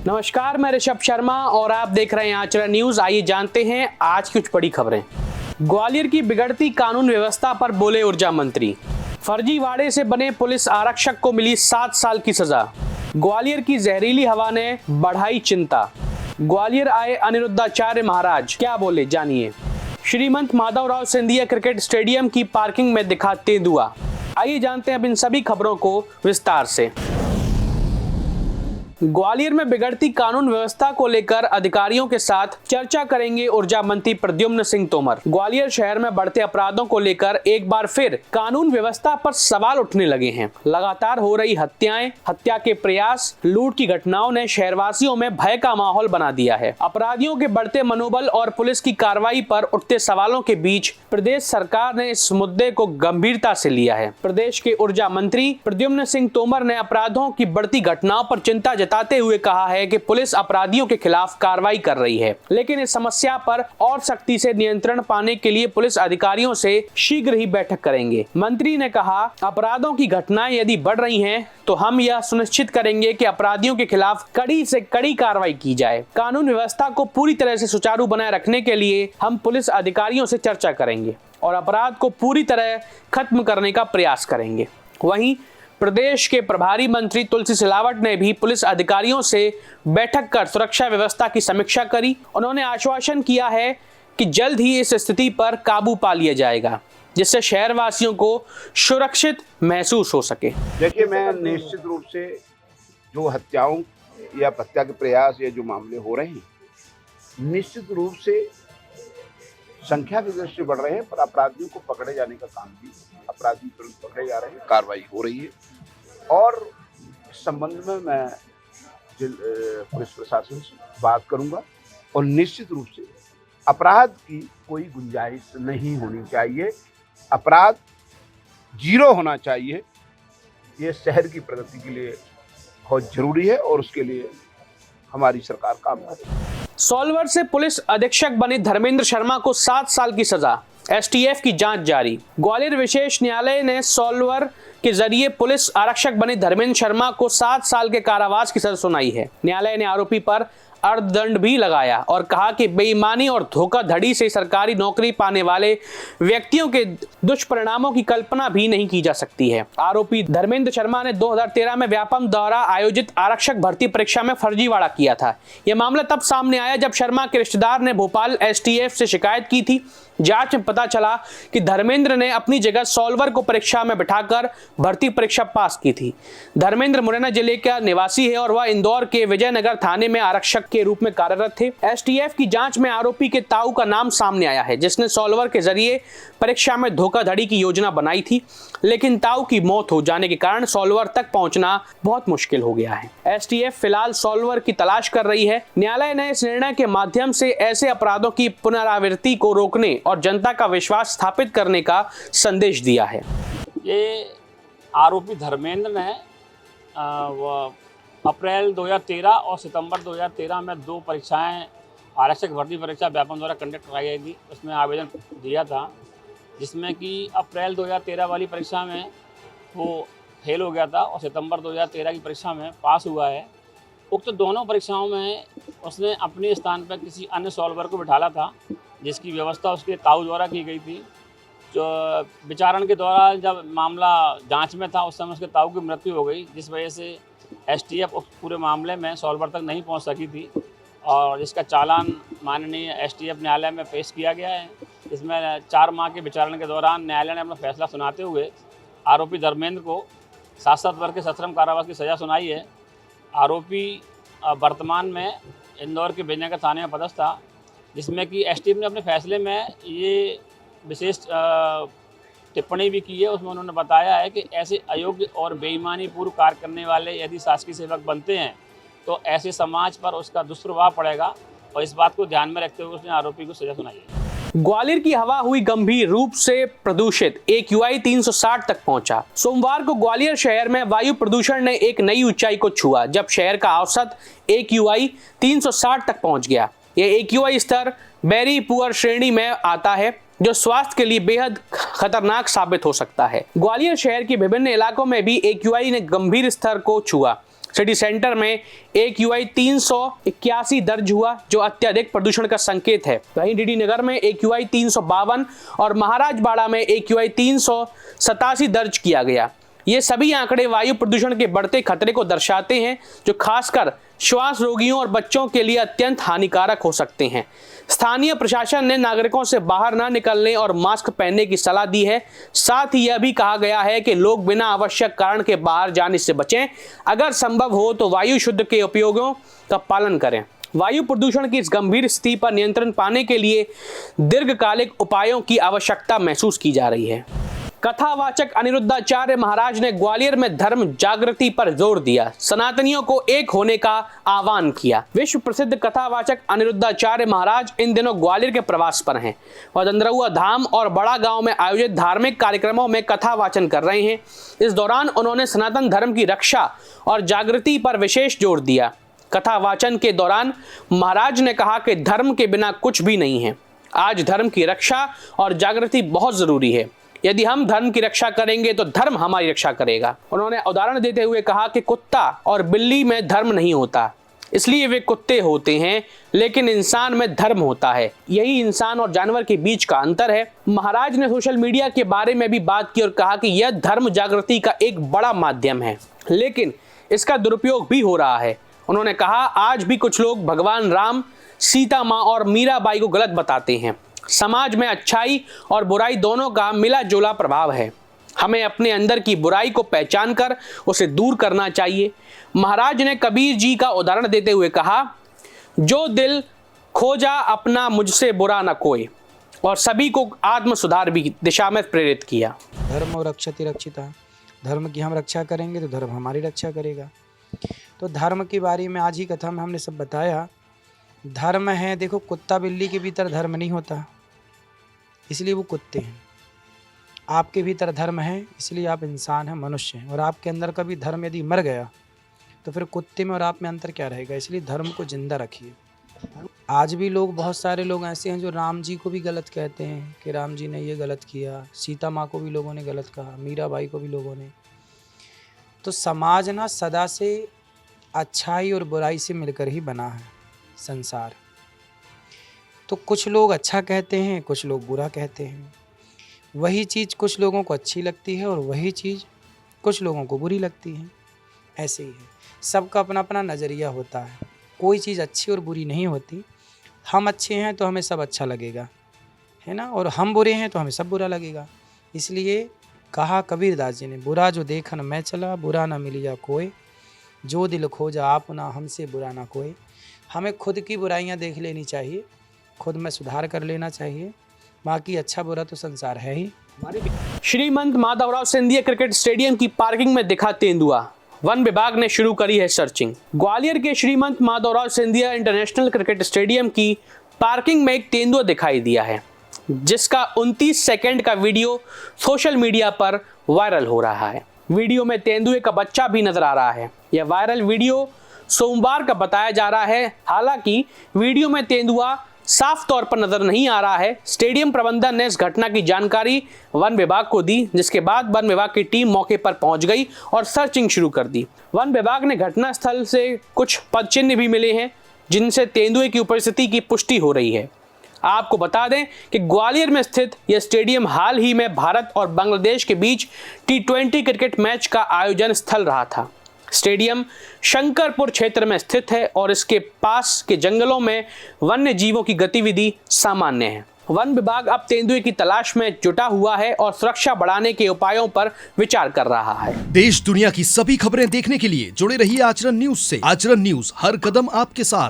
नमस्कार, मैं ऋषभ शर्मा और आप देख रहे हैं आचरण न्यूज। आइए जानते हैं आज की कुछ बड़ी खबरें। ग्वालियर की बिगड़ती कानून व्यवस्था पर बोले ऊर्जा मंत्री। फर्जीवाड़े से बने पुलिस आरक्षक को मिली 7 साल की सजा। ग्वालियर की जहरीली हवा ने बढ़ाई चिंता। ग्वालियर आए अनिरुद्धाचार्य महाराज, क्या बोले जानिए। श्रीमंत माधवराव सिंधिया क्रिकेट स्टेडियम की पार्किंग में दिखा तेंदुआ। आइए जानते हैं अब इन सभी खबरों को विस्तार से। ग्वालियर में बिगड़ती कानून व्यवस्था को लेकर अधिकारियों के साथ चर्चा करेंगे ऊर्जा मंत्री प्रद्युम्न सिंह तोमर। ग्वालियर शहर में बढ़ते अपराधों को लेकर एक बार फिर कानून व्यवस्था पर सवाल उठने लगे हैं। लगातार हो रही हत्याएं, हत्या के प्रयास, लूट की घटनाओं ने शहरवासियों में भय का माहौल बना दिया है। अपराधियों के बढ़ते मनोबल और पुलिस की कार्रवाई पर उठते सवालों के बीच प्रदेश सरकार ने इस मुद्दे को गंभीरता से लिया है। प्रदेश के ऊर्जा मंत्री प्रद्युम्न सिंह तोमर ने अपराधों की बढ़ती घटनाओं पर चिंता जताते हुए कहा है कि पुलिस अपराधियों के खिलाफ कार्रवाई कर रही है, लेकिन इस समस्या पर और सख्ती से नियंत्रण पाने के लिए पुलिस अधिकारियों से शीघ्र ही बैठक करेंगे। मंत्री ने कहा, अपराधों की घटनाएं यदि बढ़ रही हैं तो हम यह सुनिश्चित करेंगे कि अपराधियों के खिलाफ कड़ी से कड़ी कार्रवाई की जाए। कानून व्यवस्था को पूरी तरह से सुचारू बनाए रखने के लिए हम पुलिस अधिकारियों से चर्चा करेंगे और अपराध को पूरी तरह खत्म करने का प्रयास करेंगे। वहीं प्रदेश के प्रभारी मंत्री तुलसी सिलावट ने भी पुलिस अधिकारियों से बैठक कर सुरक्षा व्यवस्था की समीक्षा करी। उन्होंने आश्वासन किया है कि जल्द ही इस स्थिति पर काबू पा लिया जाएगा, जिससे शहरवासियों को सुरक्षित महसूस हो सके। देखिए, मैं निश्चित रूप से जो हत्याओं या हत्या के प्रयास या जो मामले हो रहे हैं, निश्चित रूप से संख्या की दृष्टि बढ़ रहे हैं, पर अपराधियों को पकड़े जाने का काम भी, अपराधी तुरंत पकड़े जा रहे हैं, कार्रवाई हो रही है। और इस संबंध में मैं पुलिस प्रशासन से बात करूंगा और निश्चित रूप से अपराध की कोई गुंजाइश नहीं होनी चाहिए, अपराध जीरो होना चाहिए। ये शहर की प्रगति के लिए बहुत जरूरी है और उसके लिए हमारी सरकार काम कर रही है। सॉल्वर से पुलिस अधीक्षक बने धर्मेंद्र शर्मा को 7 साल की सजा। एसटीएफ की जांच जारी। ग्वालियर विशेष न्यायालय ने सॉल्वर के जरिए पुलिस आरक्षक बने धर्मेंद्र शर्मा को 7 साल के कारावास की सजा सुनाई है। न्यायालय ने आरोपी पर अर्थदंड भी लगाया और कहा कि बेईमानी और धोखाधड़ी से सरकारी नौकरी पाने वाले व्यक्तियों के दुष्परिणामों की कल्पना भी नहीं की जा सकती है। आरोपी धर्मेंद्र शर्मा ने 2013 में व्यापम द्वारा आयोजित आरक्षक भर्ती परीक्षा में फर्जीवाड़ा किया था। यह मामला तब सामने आया जब शर्मा के रिश्तेदार ने भोपाल एसटीएफ से शिकायत की थी। जांच में पता चला कि धर्मेंद्र ने अपनी जगह सॉल्वर को परीक्षा में बिठाकर भर्ती परीक्षा पास की थी। धर्मेंद्र मुरैना जिले का निवासी है और वह इंदौर के विजयनगर थाने में आरक्षक के रूप में कार्यरत थे। एसटीएफ की जांच में आरोपी के ताऊ का नाम सामने आया है, जिसने सॉल्वर के जरिए परीक्षा में धोखाधड़ी की योजना बनाई थी, लेकिन ताऊ की मौत हो जाने के कारण सॉल्वर तक पहुंचना बहुत मुश्किल हो गया है। एसटीएफ फिलहाल सॉल्वर की तलाश कर रही है। न्यायालय ने इस निर्णय के माध्यम से ऐसे अपराधों की पुनरावृत्ति को रोकने और जनता का विश्वास स्थापित करने का संदेश दिया है। ये आरोपी धर्मेंद्र ने अप्रैल 2013 और सितंबर 2013 में 2 परीक्षाएं आरक्षक भर्ती परीक्षा व्यापम द्वारा कंडक्ट कराई गई थी। उसमें आवेदन दिया था, जिसमें कि अप्रैल 2013 वाली परीक्षा में वो फेल हो गया था और सितंबर 2013 की परीक्षा में पास हुआ है। उक्त दोनों परीक्षाओं में उसने अपने स्थान पर किसी अन्य सॉल्वर को बिठाला था, जिसकी व्यवस्था उसके ताऊ द्वारा की गई थी। जो विचारण के दौरान जब मामला जांच में था, उस समय उसके ताऊ की मृत्यु हो गई, जिस वजह से एसटीएफ उस पूरे मामले में सॉल्वर तक नहीं पहुंच सकी थी और जिसका चालान माननीय एसटीएफ न्यायालय में पेश किया गया है। इसमें 4 माह के विचारण के दौरान न्यायालय ने अपना फैसला सुनाते हुए आरोपी धर्मेंद्र को 7 वर्ष के सश्रम कारावास की सज़ा सुनाई है। आरोपी वर्तमान में इंदौर के विजयनगर थाने में पदस्थ था, जिसमें कि एसटीएफ ने अपने फैसले में ये विशेष टिप्पणी भी की है। उसमें उन्होंने बताया है कि ऐसे अयोग्य और बेईमानी पूर्व कार्य करने वाले यदि शासकीय सेवक बनते हैं तो ऐसे समाज पर उसका दुष्प्रभाव पड़ेगा और इस बात को ध्यान में रखते हुए उसने आरोपी को सजा सुनाई है। ग्वालियर की हवा हुई गंभीर रूप से प्रदूषित। AQI 360 तक पहुंचा। सोमवार को ग्वालियर शहर में वायु प्रदूषण ने एक नई ऊंचाई को छुआ, जब शहर का औसत AQI 360 तक पहुंच गया। यह AQI स्तर वेरी पुअर श्रेणी में आता है, जो स्वास्थ्य के लिए बेहद खतरनाक साबित हो सकता है। ग्वालियर शहर के विभिन्न इलाकों में भी AQI ने गंभीर स्तर को छुआ। सिटी सेंटर में AQI 381 दर्ज हुआ, जो अत्यधिक प्रदूषण का संकेत है। वहीं डीडी नगर में AQI 352 और महाराजबाड़ा में AQI 387 दर्ज किया गया। ये सभी आंकड़े वायु प्रदूषण के बढ़ते खतरे को दर्शाते हैं, जो खासकर श्वास रोगियों और बच्चों के लिए अत्यंत हानिकारक हो सकते हैं। स्थानीय प्रशासन ने नागरिकों से बाहर न निकलने और मास्क पहनने की सलाह दी है। साथ ही यह भी कहा गया है कि लोग बिना आवश्यक कारण के बाहर जाने से बचें। अगर संभव हो तो वायु शुद्ध के उपयोगों का पालन करें। वायु प्रदूषण की इस गंभीर स्थिति पर नियंत्रण पाने के लिए दीर्घकालिक उपायों की आवश्यकता महसूस की जा रही है। कथावाचक अनिरुद्धाचार्य महाराज ने ग्वालियर में धर्म जागृति पर जोर दिया, सनातनियों को एक होने का आह्वान किया। विश्व प्रसिद्ध कथावाचक अनिरुद्धाचार्य महाराज इन दिनों ग्वालियर के प्रवास पर हैं। वह दंदरुआ धाम और बड़ा गांव में आयोजित धार्मिक कार्यक्रमों में कथा वाचन कर रहे हैं। इस दौरान उन्होंने सनातन धर्म की रक्षा और जागृति पर विशेष जोर दिया। कथा वाचन के दौरान महाराज ने कहा कि धर्म के बिना कुछ भी नहीं है। आज धर्म की रक्षा और जागृति बहुत जरूरी है। यदि हम धर्म की रक्षा करेंगे तो धर्म हमारी रक्षा करेगा। उन्होंने उदाहरण देते हुए कहा कि कुत्ता और बिल्ली में धर्म नहीं होता, इसलिए वे कुत्ते होते हैं, लेकिन इंसान में धर्म होता है। यही इंसान और जानवर के बीच का अंतर है। महाराज ने सोशल मीडिया के बारे में भी बात की और कहा कि यह धर्म जागृति का एक बड़ा माध्यम है, लेकिन इसका दुरुपयोग भी हो रहा है। उन्होंने कहा, आज भी कुछ लोग भगवान राम, सीता माँ और मीराबाई को गलत बताते हैं। समाज में अच्छाई और बुराई दोनों का मिला जुला प्रभाव है। हमें अपने अंदर की बुराई को पहचान कर उसे दूर करना चाहिए। महाराज ने कबीर जी का उदाहरण देते हुए कहा, जो दिल खोजा अपना मुझसे बुरा न कोई, और सभी को आत्म सुधार भी दिशा में प्रेरित किया। धर्म और रक्षति रक्षिता, धर्म की हम रक्षा करेंगे तो धर्म हमारी रक्षा करेगा। तो धर्म के बारे में आज ही कथा में हमने सब बताया। धर्म है, देखो कुत्ता बिल्ली के भीतर धर्म नहीं होता, इसलिए वो कुत्ते हैं। आपके भीतर धर्म है, इसलिए आप इंसान हैं, मनुष्य हैं। और आपके अंदर का भी धर्म यदि मर गया तो फिर कुत्ते में और आप में अंतर क्या रहेगा। इसलिए धर्म को जिंदा रखिए। आज भी लोग, बहुत सारे लोग ऐसे हैं जो राम जी को भी गलत कहते हैं कि राम जी ने ये गलत किया, सीता माँ को भी लोगों ने गलत कहा, मीराबाई को भी लोगों ने। तो समाज ना सदा से अच्छाई और बुराई से मिलकर ही बना है संसार। तो कुछ लोग अच्छा कहते हैं, कुछ लोग बुरा कहते हैं। वही चीज़ कुछ लोगों को अच्छी लगती है और वही चीज़ कुछ लोगों को बुरी लगती है। ऐसे ही है, सबका अपना अपना नज़रिया होता है। कोई चीज़ अच्छी और बुरी नहीं होती। हम अच्छे हैं तो हमें सब अच्छा लगेगा, है ना, और हम बुरे हैं तो हमें सब बुरा लगेगा। इसलिए कहा कबीरदास जी ने, बुरा जो देखन मैं चला, बुरा ना मिलिया कोई, जो दिल खोजा अपना हमसे बुरा ना कोई। हमें खुद की बुराइयां देख लेनी चाहिए, खुद में सुधार कर लेना चाहिए। बाकी अच्छा बुरा तो संसार है ही। श्रीमंत माधवराव सिंधिया क्रिकेट स्टेडियम की पार्किंग में दिखा तेंदुआ, वन विभाग ने शुरू करी है सर्चिंग। ग्वालियर के Shrimant Madhavrao Scindia international cricket stadium की पार्किंग में एक तेंदुआ दिखाई दिया है, जिसका 29 सेकंड का वीडियो सोशल मीडिया पर वायरल हो रहा है। वीडियो में तेंदुए का बच्चा भी नजर आ रहा है। यह वायरल वीडियो सोमवार का बताया जा रहा है। हालांकि वीडियो में तेंदुआ साफ तौर पर नजर नहीं आ रहा है। स्टेडियम प्रबंधन ने इस घटना की जानकारी वन विभाग को दी, जिसके बाद वन विभाग की टीम मौके पर पहुंच गई और सर्चिंग शुरू कर दी। वन विभाग ने घटनास्थल से कुछ पदचिन्ह भी मिले हैं, जिनसे तेंदुए की उपस्थिति की पुष्टि हो रही है। आपको बता दें कि ग्वालियर में स्थित यह स्टेडियम हाल ही में भारत और बांग्लादेश के बीच T20 क्रिकेट मैच का आयोजन स्थल रहा था। स्टेडियम शंकरपुर क्षेत्र में स्थित है और इसके पास के जंगलों में वन्य जीवों की गतिविधि सामान्य है। वन विभाग अब तेंदुए की तलाश में जुटा हुआ है और सुरक्षा बढ़ाने के उपायों पर विचार कर रहा है। देश दुनिया की सभी खबरें देखने के लिए जुड़े रहिए आचरण न्यूज से। आचरण न्यूज, हर कदम आपके साथ।